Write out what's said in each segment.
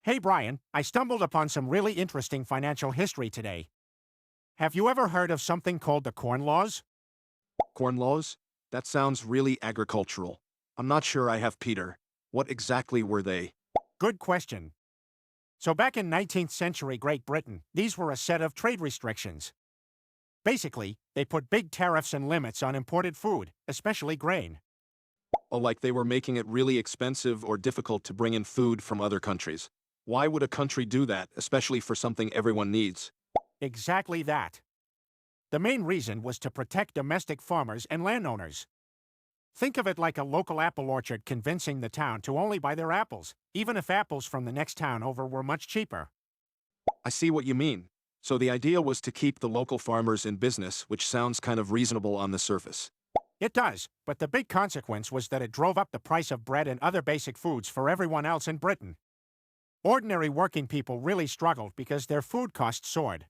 Hey Brian, I stumbled upon some really interesting financial history today. Have you ever heard of something called the Corn Laws? Corn laws? That sounds really agricultural. I'm not sure I have Peter. What exactly were they? Good question. So back in 19th century Great Britain, these were a set of trade restrictions. Basically, they put big tariffs and limits on imported food, especially grain. Oh, like they were making it really expensive or difficult to bring in food from other countries. Why would a country do that, especially for something everyone needs? Exactly that. The main reason was to protect domestic farmers and landowners. Think of it like a local apple orchard convincing the town to only buy their apples, even if apples from the next town over were much cheaper. I see what you mean. So the idea was to keep the local farmers in business, which sounds kind of reasonable on the surface. It does, but the big consequence was that it drove up the price of bread and other basic foods for everyone else in Britain. Ordinary working people really struggled because their food costs soared.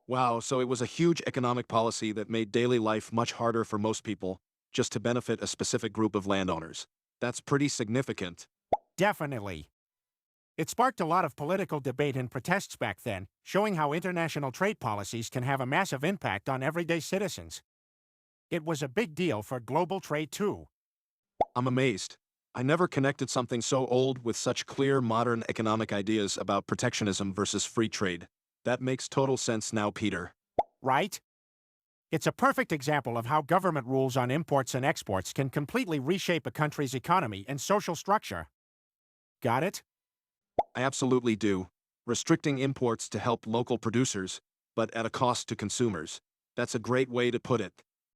Wow, so it was a huge economic policy that made daily life much harder for most people, just to benefit a specific group of landowners. That's pretty significant. Definitely. It sparked a lot of political debate and protests back then, showing how international trade policies can have a massive impact on everyday citizens. It was a big deal for global trade too. I'm amazed. I never connected something so old with such clear modern economic ideas about protectionism versus free trade. That makes total sense now, Peter. Right? It's a perfect example of how government rules on imports and exports can completely reshape a country's economy and social structure. Got it? I absolutely do. Restricting imports to help local producers, but at a cost to consumers. That's a great way to put it.